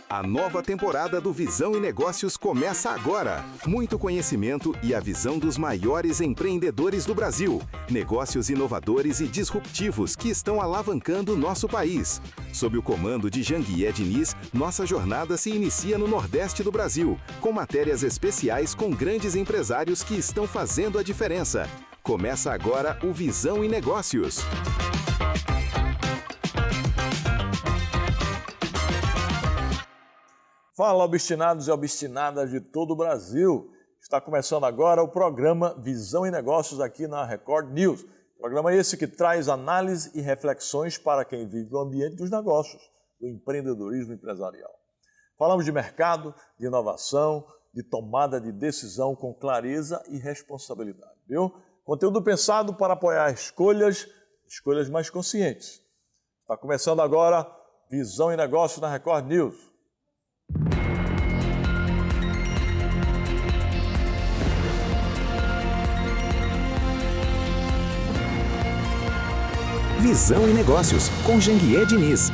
A nova temporada do Visão e Negócios começa agora. Muito conhecimento e a visão dos maiores empreendedores do Brasil. Negócios inovadores e disruptivos que estão alavancando nosso país. Sob o comando de Janguié Diniz, nossa jornada se inicia no Nordeste do Brasil, com matérias especiais com grandes empresários que estão fazendo a diferença. Começa agora o Visão e Negócios. Fala, obstinados e obstinadas de todo o Brasil. Está começando agora o programa Visão e Negócios aqui na Record News. Programa esse que traz análise e reflexões para quem vive no ambiente dos negócios, do empreendedorismo empresarial. Falamos de mercado, de inovação, de tomada de decisão com clareza e responsabilidade, viu? Conteúdo pensado para apoiar escolhas mais conscientes. Está começando agora Visão e Negócios na Record News. Visão e Negócios, com Janguié Diniz.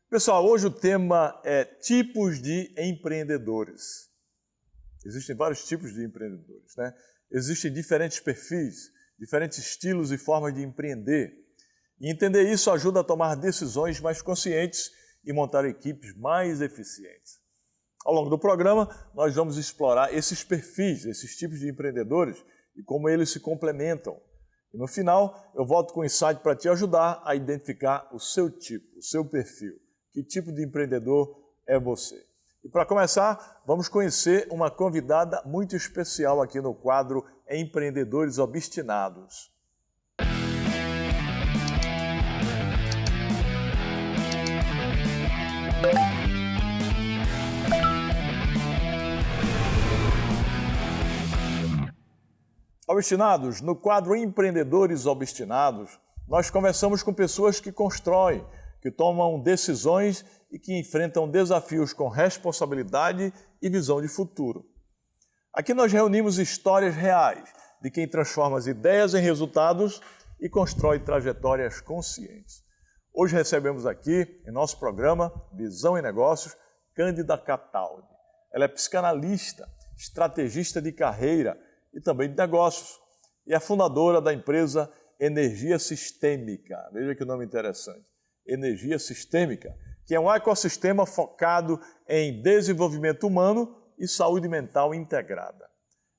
Pessoal, hoje o tema é tipos de empreendedores. Existem vários tipos de empreendedores, né? Existem diferentes perfis, diferentes estilos e formas de empreender. E entender isso ajuda a tomar decisões mais conscientes e montar equipes mais eficientes. Ao longo do programa, nós vamos explorar esses perfis, esses tipos de empreendedores e como eles se complementam. E no final, eu volto com um insight para te ajudar a identificar o seu tipo, o seu perfil. Que tipo de empreendedor é você? E para começar, vamos conhecer uma convidada muito especial aqui no quadro Empreendedores Obstinados. Obstinados, no quadro Empreendedores Obstinados, nós conversamos com pessoas que constroem, que tomam decisões e que enfrentam desafios com responsabilidade e visão de futuro. Aqui nós reunimos histórias reais de quem transforma as ideias em resultados e constrói trajetórias conscientes. Hoje recebemos aqui, em nosso programa Visão e Negócios, Cândida Cataldi. Ela é psicanalista, estrategista de carreira e também de negócios, e é fundadora da empresa Energia Sistêmica. Veja que nome interessante. Energia Sistêmica, que é um ecossistema focado em desenvolvimento humano e saúde mental integrada.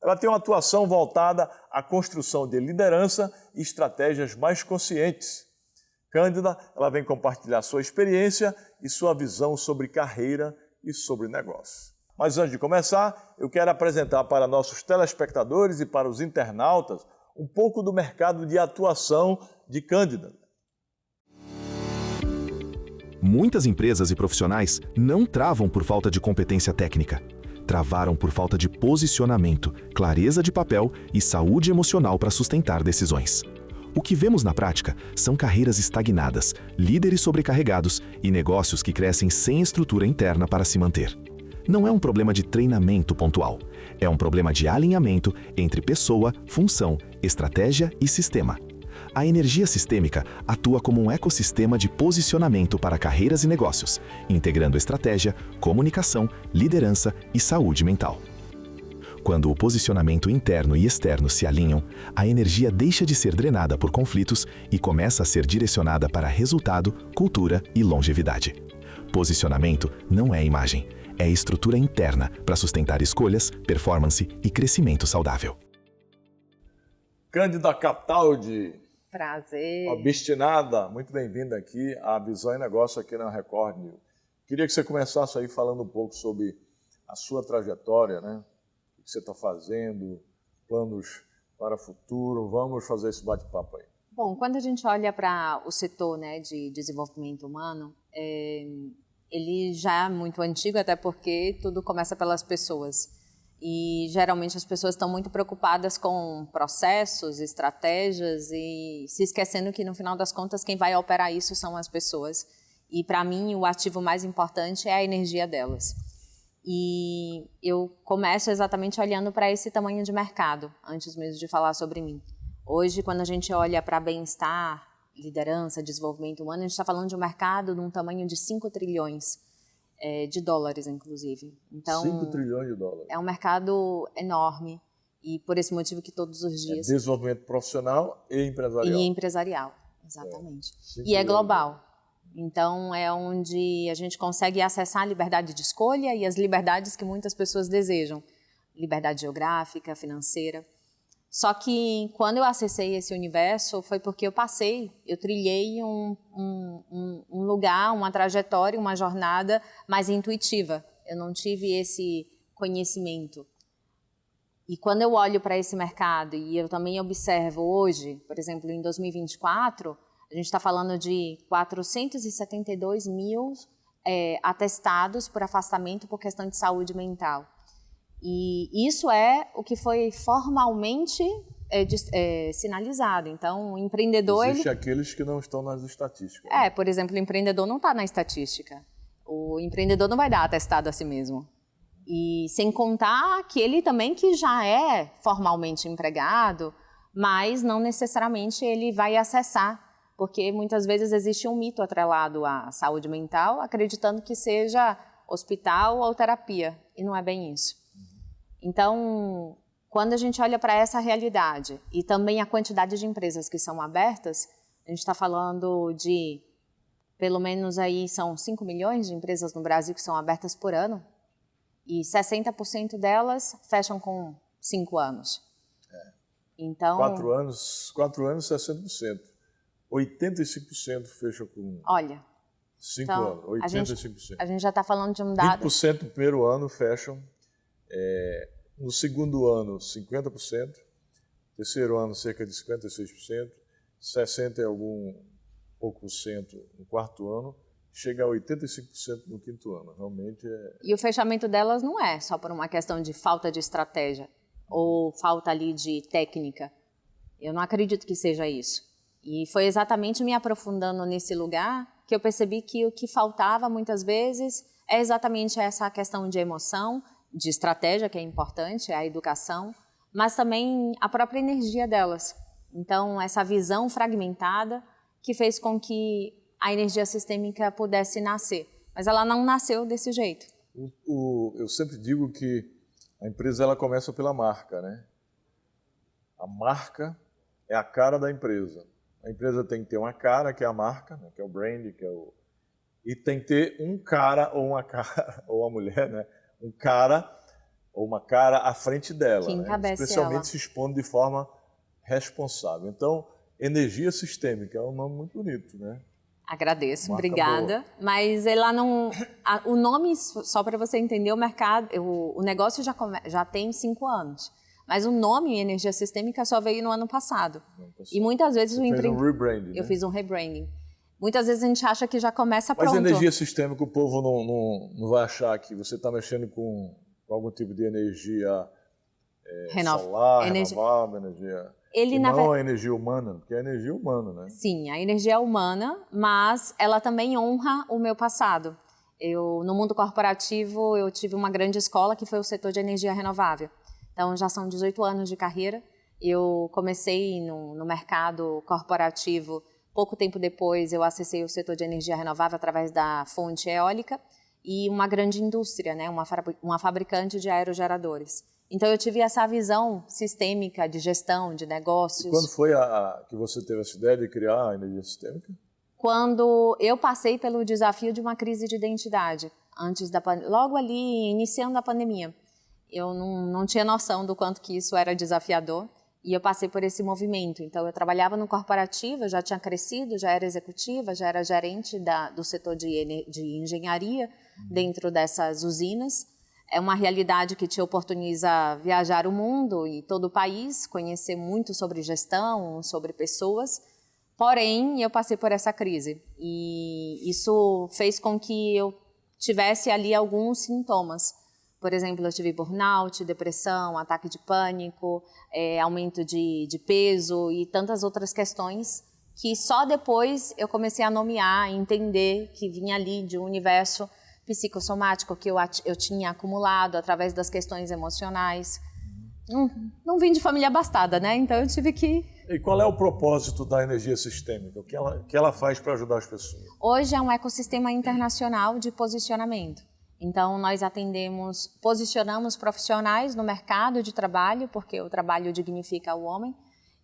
Ela tem uma atuação voltada à construção de liderança e estratégias mais conscientes. Cândida, ela vem compartilhar sua experiência e sua visão sobre carreira e sobre negócio. Mas antes de começar, eu quero apresentar para nossos telespectadores e para os internautas um pouco do mercado de atuação de Cândida. Muitas empresas e profissionais não travam por falta de competência técnica. Travaram por falta de posicionamento, clareza de papel e saúde emocional para sustentar decisões. O que vemos na prática são carreiras estagnadas, líderes sobrecarregados e negócios que crescem sem estrutura interna para se manter. Não é um problema de treinamento pontual, é um problema de alinhamento entre pessoa, função, estratégia e sistema. A Energia Sistêmica atua como um ecossistema de posicionamento para carreiras e negócios, integrando estratégia, comunicação, liderança e saúde mental. Quando o posicionamento interno e externo se alinham, a energia deixa de ser drenada por conflitos e começa a ser direcionada para resultado, cultura e longevidade. Posicionamento não é imagem, é estrutura interna para sustentar escolhas, performance e crescimento saudável. Cândida Cataldi. Prazer. Obstinada, muito bem-vinda aqui à Visão e Negócio aqui na Record News. Queria que você começasse aí falando um pouco sobre a sua trajetória, né? O que você está fazendo, planos para o futuro. Vamos fazer esse bate-papo aí. Bom, quando a gente olha para o setor, né, de desenvolvimento humano, ele já é muito antigo, até porque tudo começa pelas pessoas. E geralmente as pessoas estão muito preocupadas com processos, estratégias e se esquecendo que no final das contas quem vai operar isso são as pessoas. E para mim o ativo mais importante é a energia delas. E eu começo exatamente olhando para esse tamanho de mercado, antes mesmo de falar sobre mim. Hoje, quando a gente olha para bem-estar, liderança, desenvolvimento humano, a gente está falando de um mercado de um tamanho de 5 trilhões de dólares, inclusive. Então, 5 trilhões de dólares. É um mercado enorme e por esse motivo que todos os dias... Desenvolvimento profissional e empresarial. E empresarial, exatamente. E trilhões. é global. Então, é onde a gente consegue acessar a liberdade de escolha e as liberdades que muitas pessoas desejam. Liberdade geográfica, financeira. Só que, quando eu acessei esse universo, foi porque eu trilhei um lugar, uma trajetória, uma jornada mais intuitiva. Eu não tive esse conhecimento. E quando eu olho para esse mercado, e eu também observo hoje, por exemplo, em 2024, a gente está falando de 472 mil atestados por afastamento por questão de saúde mental. E isso é o que foi formalmente sinalizado. Então, o empreendedor... Existem aqueles que não estão nas estatísticas. Por exemplo, o empreendedor não está na estatística. O empreendedor não vai dar atestado a si mesmo. E sem contar aquele também que já é formalmente empregado, mas não necessariamente ele vai acessar, porque muitas vezes existe um mito atrelado à saúde mental, acreditando que seja hospital ou terapia, e não é bem isso. Então, quando a gente olha para essa realidade e também a quantidade de empresas que são abertas, a gente está falando de, pelo menos aí são 5 milhões de empresas no Brasil que são abertas por ano, e 60% delas fecham com 5 anos. Então, 4 anos, 60%. 85% fecham com 5 anos. 85%. A gente já está falando de um dado... 20% no primeiro ano fecham. No segundo ano, 50%. Terceiro ano, cerca de 56%. 60% e algum pouco por cento no quarto ano. Chega a 85% no quinto ano. Realmente E o fechamento delas não é só por uma questão de falta de estratégia ou falta ali de técnica. Eu não acredito que seja isso. E foi exatamente me aprofundando nesse lugar que eu percebi que o que faltava muitas vezes é exatamente essa questão de emoção, de estratégia, que é importante, a educação, mas também a própria energia delas. Então, essa visão fragmentada que fez com que a energia sistêmica pudesse nascer. Mas ela não nasceu desse jeito. Eu sempre digo que a empresa ela começa pela marca, né? A marca é a cara da empresa. A empresa tem que ter uma cara, que é a marca, né? Que é o brand, e tem que ter um cara ou uma cara, ou uma mulher, né? Um cara ou uma cara à frente dela. Que encabece especialmente ela. se expondo de forma responsável. Então, energia sistêmica é um nome muito bonito, né? Agradeço, Marca obrigada. boa. Mas ela não... o nome, só para você entender, o mercado, o negócio já tem 5 anos. Mas o nome energia sistêmica só veio no ano passado. E muitas vezes Você fez um rebranding, eu né? fiz um rebranding. Muitas vezes a gente acha que já começa pronto. Mas energia sistêmica, o povo não vai achar que você está mexendo com algum tipo de energia solar, renovável, energia... não a energia humana, porque é a energia humana, né? Sim, a energia é humana, mas ela também honra o meu passado. No mundo corporativo, eu tive uma grande escola que foi o setor de energia renovável. Então, já são 18 anos de carreira. Eu comecei no mercado corporativo. Pouco tempo depois, eu acessei o setor de energia renovável através da fonte eólica e uma grande indústria, né? uma fabricante de aerogeradores. Então, eu tive essa visão sistêmica de gestão, de negócios. E quando foi que você teve essa ideia de criar a energia sistêmica? Quando eu passei pelo desafio de uma crise de identidade, logo ali, iniciando a pandemia. Eu não tinha noção do quanto que isso era desafiador e eu passei por esse movimento. Então, eu trabalhava no corporativo, eu já tinha crescido, já era executiva, já era gerente do setor de engenharia dentro dessas usinas. É uma realidade que te oportuniza viajar o mundo e todo o país, conhecer muito sobre gestão, sobre pessoas. Porém, eu passei por essa crise e isso fez com que eu tivesse ali alguns sintomas. Por exemplo, eu tive burnout, depressão, ataque de pânico, aumento de peso e tantas outras questões que só depois eu comecei a nomear, entender que vinha ali de um universo psicossomático que eu tinha acumulado através das questões emocionais. Não vim de família abastada, né? Então eu tive que E qual é o propósito da energia sistêmica? O que ela faz para ajudar as pessoas? Hoje é um ecossistema internacional de posicionamento. Então, nós posicionamos profissionais no mercado de trabalho, porque o trabalho dignifica o homem,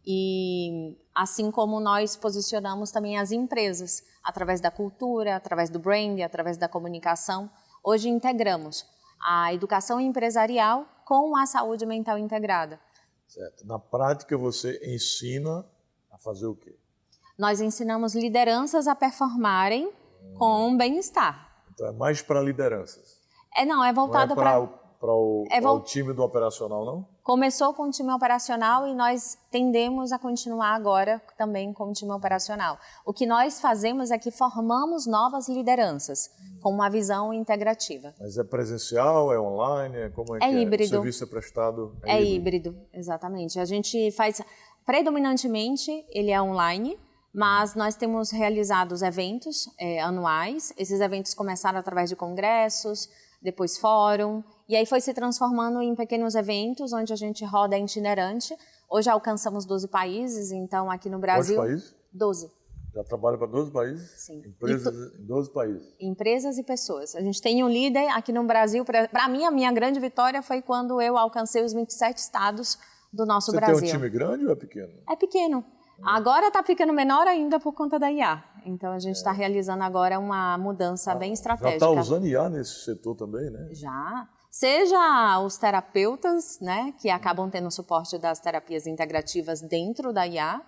e assim como nós posicionamos também as empresas, através da cultura, através do brand, através da comunicação. Hoje integramos a educação empresarial com a saúde mental integrada. Certo. Na prática, você ensina a fazer o quê? Nós ensinamos lideranças a performarem com bem-estar. Então, é mais para lideranças. Não é voltado para... o time do operacional, não? Começou com o time operacional e nós tendemos a continuar agora também com o time operacional. O que nós fazemos é que formamos novas lideranças com uma visão integrativa. Mas é presencial, é online, como é que híbrido. O serviço é prestado? É híbrido, exatamente. A gente faz, predominantemente, ele é online, mas nós temos realizado os eventos anuais. Esses eventos começaram através de congressos, depois fórum, e aí foi se transformando em pequenos eventos, onde a gente roda itinerante. Hoje alcançamos 12 países, então aqui no Brasil... Quantos países? 12. Já trabalha para 12 países? Sim. Empresas em 12 países? Empresas e pessoas. A gente tem um líder aqui no Brasil. Para mim, a minha grande vitória foi quando eu alcancei os 27 estados do nosso Brasil. Você tem um time grande ou é pequeno? É pequeno. Agora está ficando menor ainda por conta da IA. Então, a gente está realizando agora uma mudança bem estratégica. Já está usando IA nesse setor também, né? Já. Seja os terapeutas, né, que acabam tendo suporte das terapias integrativas dentro da IA.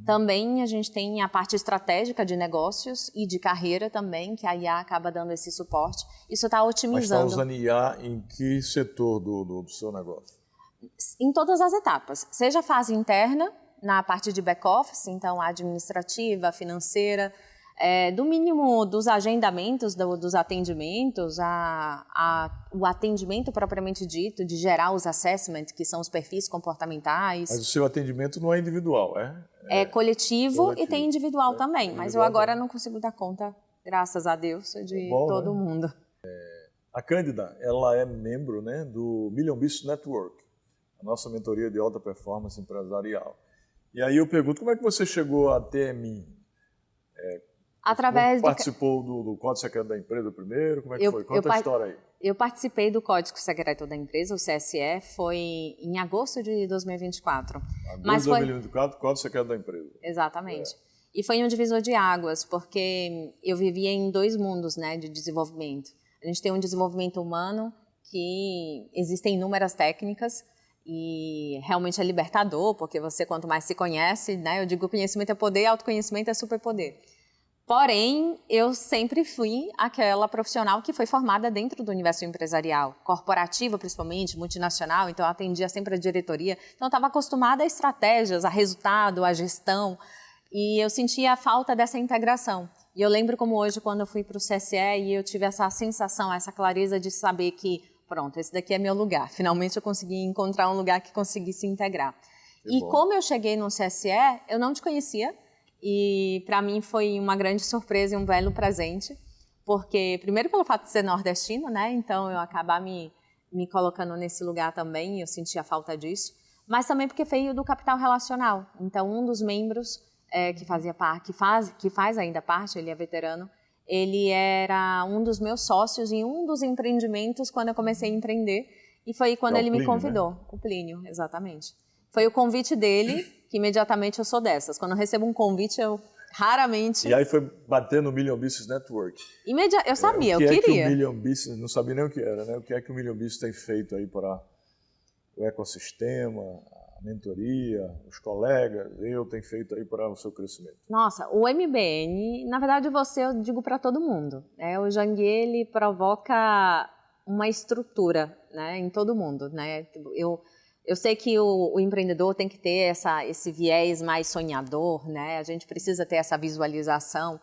Também a gente tem a parte estratégica de negócios e de carreira também, que a IA acaba dando esse suporte. Isso está otimizando. Mas está usando IA em que setor do seu negócio? Em todas as etapas. Seja a fase interna, na parte de back-office, então administrativa, financeira, do mínimo dos agendamentos, dos atendimentos, o atendimento propriamente dito, de gerar os assessments, que são os perfis comportamentais. Mas o seu atendimento não é individual, é? É coletivo e tem individual também, mas eu agora não consigo dar conta, graças a Deus, de todo mundo. A Cândida, ela é membro, né, do Million Business Network, a nossa mentoria de alta performance empresarial. E aí eu pergunto, como é que você chegou até mim? Através participou do Código Secreto da Empresa primeiro? Como é que foi? Conta a história aí. Eu participei do Código Secreto da Empresa, o CSE, foi em agosto de 2024. Agosto de 2024, Código Secreto da Empresa. Exatamente. E foi um divisor de águas, porque eu vivia em dois mundos, né, de desenvolvimento. A gente tem um desenvolvimento humano que existem inúmeras técnicas, e realmente é libertador, porque você, quanto mais se conhece, né, eu digo conhecimento é poder, autoconhecimento é superpoder. Porém, eu sempre fui aquela profissional que foi formada dentro do universo empresarial, corporativa principalmente, multinacional, então eu atendia sempre a diretoria. Então eu estava acostumada a estratégias, a resultado, a gestão, e eu sentia a falta dessa integração. E eu lembro como hoje, quando eu fui para o CSE, e eu tive essa sensação, essa clareza de saber que pronto, esse daqui é meu lugar. Finalmente eu consegui encontrar um lugar que conseguisse integrar. E como eu cheguei no CSE, eu não te conhecia. E para mim foi uma grande surpresa e um belo presente. Porque, primeiro pelo fato de ser nordestino, né? Então eu acabar me colocando nesse lugar também, eu senti a falta disso. Mas também porque veio do capital relacional. Então um dos membros que faz ainda parte, ele é veterano, ele era um dos meus sócios em um dos empreendimentos quando eu comecei a empreender. E foi quando ele me convidou. Né? O Plínio, exatamente. Foi o convite dele, que imediatamente eu sou dessas. Quando eu recebo um convite, eu raramente... E aí foi bater no Million Business Network. Eu sabia, eu queria. O que o Million Business, não sabia nem o que era, né? O que é que o Million Business tem feito aí para o ecossistema, a mentoria, os colegas, eu tenho feito aí para o seu crescimento? Nossa, o MBN, na verdade eu digo para todo mundo, né? O Jangui, ele provoca uma estrutura, né, em todo mundo, né? Eu sei que o empreendedor tem que ter esse viés mais sonhador, né? A gente precisa ter essa visualização,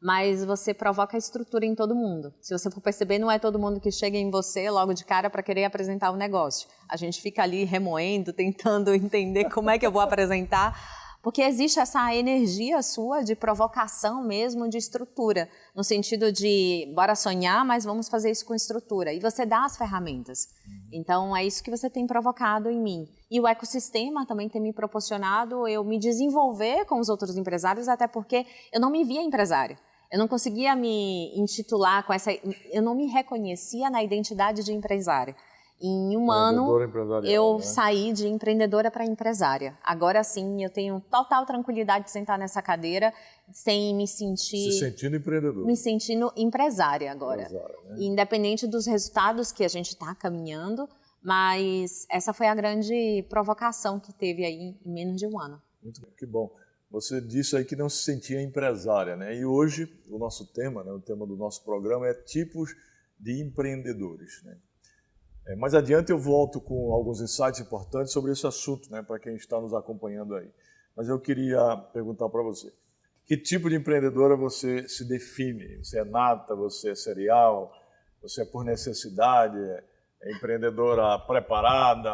mas você provoca a estrutura em todo mundo. Se você for perceber, não é todo mundo que chega em você logo de cara para querer apresentar o negócio. A gente fica ali remoendo, tentando entender como é que eu vou apresentar, Porque existe essa energia sua de provocação mesmo, de estrutura, no sentido de bora sonhar, mas vamos fazer isso com estrutura. E você dá as ferramentas. Então, é isso que você tem provocado em mim. E o ecossistema também tem me proporcionado eu me desenvolver com os outros empresários, até porque eu não me via empresária. Eu não conseguia me intitular com essa... Eu não me reconhecia na identidade de empresária. Em um ano, eu saí de empreendedora para empresária. Agora sim, eu tenho total tranquilidade de sentar nessa cadeira sem me sentir... Se sentindo empreendedora. Me sentindo empresária agora. Né? Independente dos resultados que a gente está caminhando, mas essa foi a grande provocação que teve aí em menos de um ano. Muito bom, que bom. Você disse aí que não se sentia empresária, né? E hoje o nosso tema, né, o tema do nosso programa é tipos de empreendedores, né? Mais adiante eu volto com alguns insights importantes sobre esse assunto, né, para quem está nos acompanhando aí. Mas eu queria perguntar para você, que tipo de empreendedora você se define? Você é nata, você é serial, você é por necessidade, é empreendedora preparada,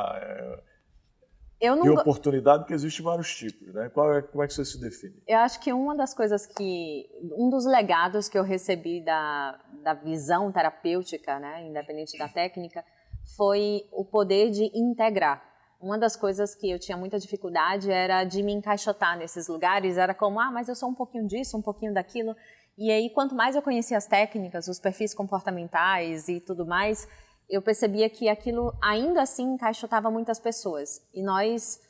de oportunidade, porque existem vários tipos, né? Como é que você se define? Eu acho que uma das coisas um dos legados que eu recebi da visão terapêutica, né, independente da técnica, foi o poder de integrar. Uma das coisas que eu tinha muita dificuldade era de me encaixotar nesses lugares, era como, mas eu sou um pouquinho disso, um pouquinho daquilo. E aí, quanto mais eu conhecia as técnicas, os perfis comportamentais e tudo mais, eu percebia que aquilo ainda assim encaixotava muitas pessoas. E nós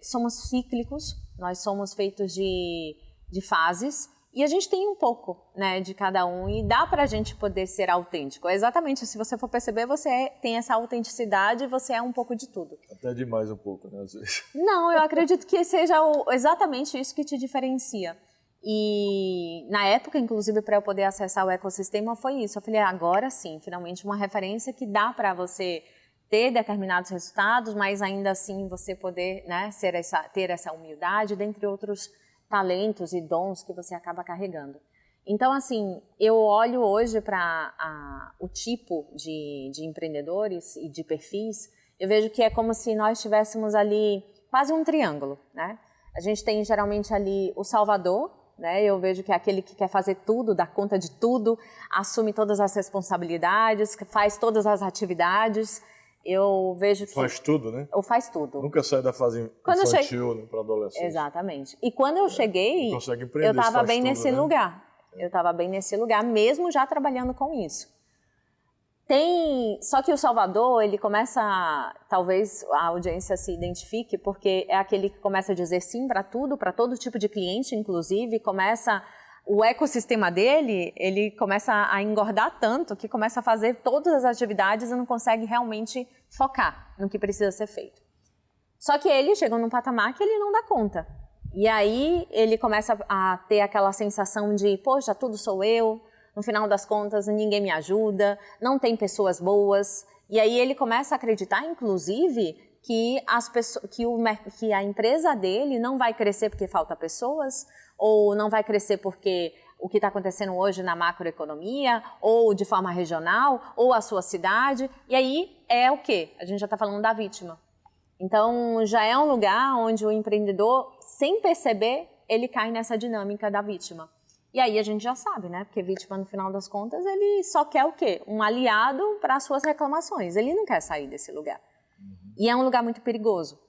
somos cíclicos, nós somos feitos de fases, e a gente tem um pouco, né, de cada um, e dá pra gente poder ser autêntico. Exatamente, se você for perceber, você tem essa autenticidade, você é um pouco de tudo. Até demais um pouco, né, às vezes. Não, eu acredito que seja exatamente isso que te diferencia. E na época, inclusive, para eu poder acessar o ecossistema, foi isso. Eu falei, agora sim, finalmente uma referência que dá para você ter determinados resultados, mas ainda assim você poder, né, ter essa humildade, dentre outros talentos e dons que você acaba carregando. Então, assim, eu olho hoje para o tipo de empreendedores e de perfis, eu vejo que é como se nós tivéssemos ali quase um triângulo, né? A gente tem geralmente ali o salvador, né? Eu vejo que é aquele que quer fazer tudo, dá conta de tudo, assume todas as responsabilidades, faz todas as atividades. Eu vejo que... Faz tudo, né? Ou faz tudo. Nunca sai da fase infantil, né, para adolescente. Exatamente. E quando eu cheguei, eu estava bem nesse lugar. Eu estava bem nesse lugar, mesmo já trabalhando com isso. Só que o Salvador, ele começa, talvez a audiência se identifique, porque é aquele que começa a dizer sim para tudo, para todo tipo de cliente, inclusive, o ecossistema dele, ele começa a engordar tanto que começa a fazer todas as atividades e não consegue realmente focar no que precisa ser feito. Só que ele chegou num patamar que ele não dá conta. E aí ele começa a ter aquela sensação de, poxa, tudo sou eu, no final das contas ninguém me ajuda, não tem pessoas boas. E aí ele começa a acreditar, inclusive, que a empresa dele não vai crescer porque falta pessoas, ou não vai crescer porque o que está acontecendo hoje na macroeconomia, ou de forma regional, ou a sua cidade. E aí é o quê? A gente já está falando da vítima. Então, já é um lugar onde o empreendedor, sem perceber, ele cai nessa dinâmica da vítima. E aí a gente já sabe, né? Porque vítima, no final das contas, ele só quer o quê? Um aliado para as suas reclamações. Ele não quer sair desse lugar. E é um lugar muito perigoso.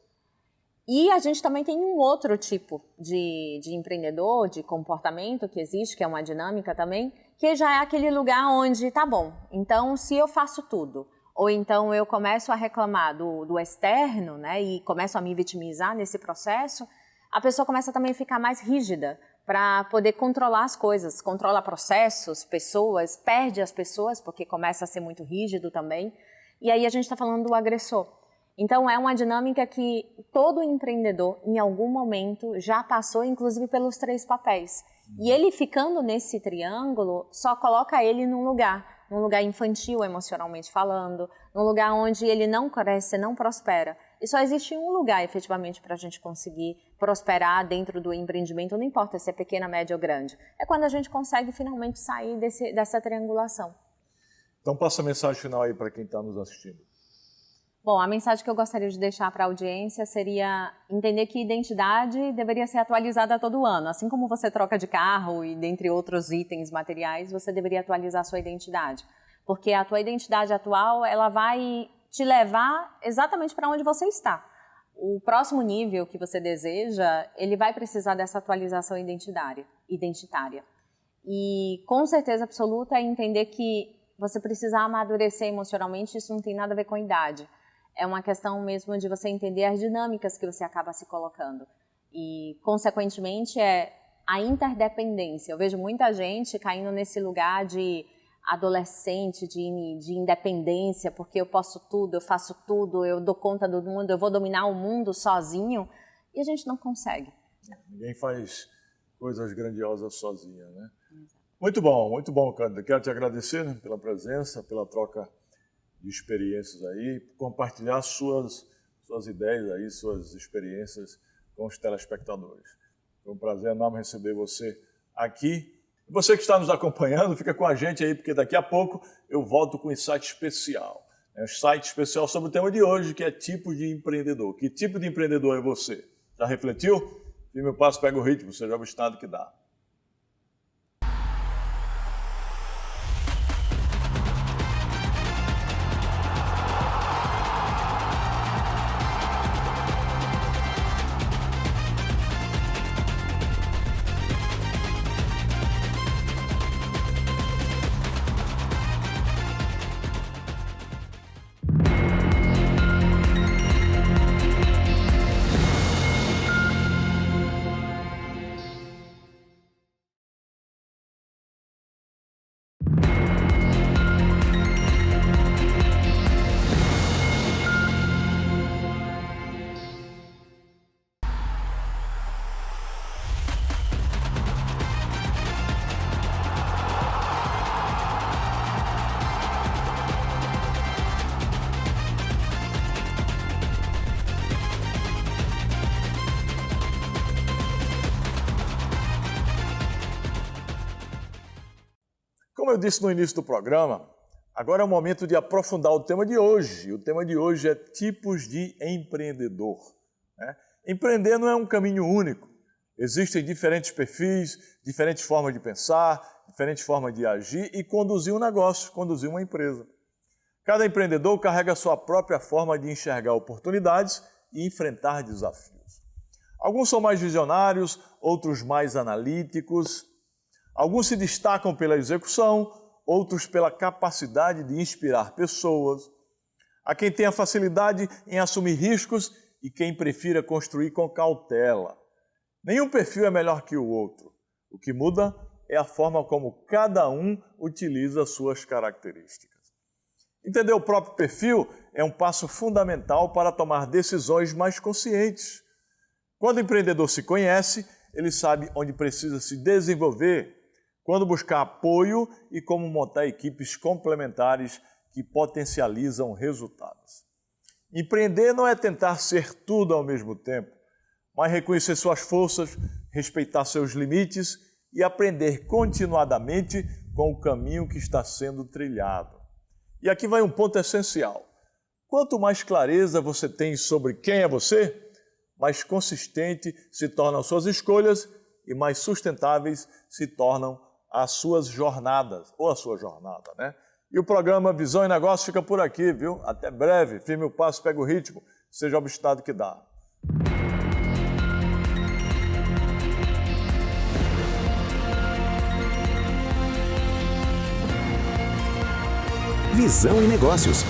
E a gente também tem um outro tipo de empreendedor, de comportamento que existe, que é uma dinâmica também, que já é aquele lugar onde, tá bom, então se eu faço tudo, ou então eu começo a reclamar do externo, né, e começo a me vitimizar nesse processo, a pessoa começa também a ficar mais rígida para poder controlar as coisas, controla processos, pessoas, perde as pessoas, porque começa a ser muito rígido também, e aí a gente está falando do agressor. Então, é uma dinâmica que todo empreendedor, em algum momento, já passou, inclusive, pelos 3 papéis. E ele ficando nesse triângulo, só coloca ele num lugar infantil, emocionalmente falando, num lugar onde ele não cresce, não prospera. E só existe um lugar, efetivamente, para a gente conseguir prosperar dentro do empreendimento, não importa se é pequena, média ou grande. É quando a gente consegue, finalmente, sair dessa triangulação. Então, passa a mensagem final aí para quem está nos assistindo. Bom, a mensagem que eu gostaria de deixar para a audiência seria entender que identidade deveria ser atualizada todo ano. Assim como você troca de carro e dentre outros itens materiais, você deveria atualizar a sua identidade. Porque a tua identidade atual, ela vai te levar exatamente para onde você está. O próximo nível que você deseja, ele vai precisar dessa atualização identitária. E com certeza absoluta é entender que você precisa amadurecer emocionalmente, isso não tem nada a ver com a idade. É uma questão mesmo de você entender as dinâmicas que você acaba se colocando. E, consequentemente, é a interdependência. Eu vejo muita gente caindo nesse lugar de adolescente, de independência, porque eu posso tudo, eu faço tudo, eu dou conta do mundo, eu vou dominar o mundo sozinho, e a gente não consegue. Ninguém faz coisas grandiosas sozinha, né? Muito bom, Cândida. Quero te agradecer, né, pela presença, pela troca de experiências aí, compartilhar suas ideias aí, suas experiências com os telespectadores. Foi um prazer enorme receber você aqui. E você que está nos acompanhando, fica com a gente aí, porque daqui a pouco eu volto com um insight especial. É um insight especial sobre o tema de hoje, que é tipo de empreendedor. Que tipo de empreendedor é você? Já refletiu? Firme o passo, pega o ritmo, seja o estado que dá. Como eu disse no início do programa, agora é o momento de aprofundar o tema de hoje. O tema de hoje é tipos de empreendedor, né? Empreender não é um caminho único. Existem diferentes perfis, diferentes formas de pensar, diferentes formas de agir e conduzir um negócio, conduzir uma empresa. Cada empreendedor carrega a sua própria forma de enxergar oportunidades e enfrentar desafios. Alguns são mais visionários, outros mais analíticos. Alguns se destacam pela execução, outros pela capacidade de inspirar pessoas. Há quem tenha facilidade em assumir riscos e quem prefira construir com cautela. Nenhum perfil é melhor que o outro. O que muda é a forma como cada um utiliza suas características. Entender o próprio perfil é um passo fundamental para tomar decisões mais conscientes. Quando o empreendedor se conhece, ele sabe onde precisa se desenvolver, quando buscar apoio e como montar equipes complementares que potencializam resultados. Empreender não é tentar ser tudo ao mesmo tempo, mas reconhecer suas forças, respeitar seus limites e aprender continuadamente com o caminho que está sendo trilhado. E aqui vai um ponto essencial. Quanto mais clareza você tem sobre quem é você, mais consistente se tornam suas escolhas e mais sustentáveis se tornam as suas jornadas, ou a sua jornada, né? E o programa Visão e Negócio fica por aqui, viu? Até breve, firme o passo, pega o ritmo, seja o estado que dá. Visão e Negócios,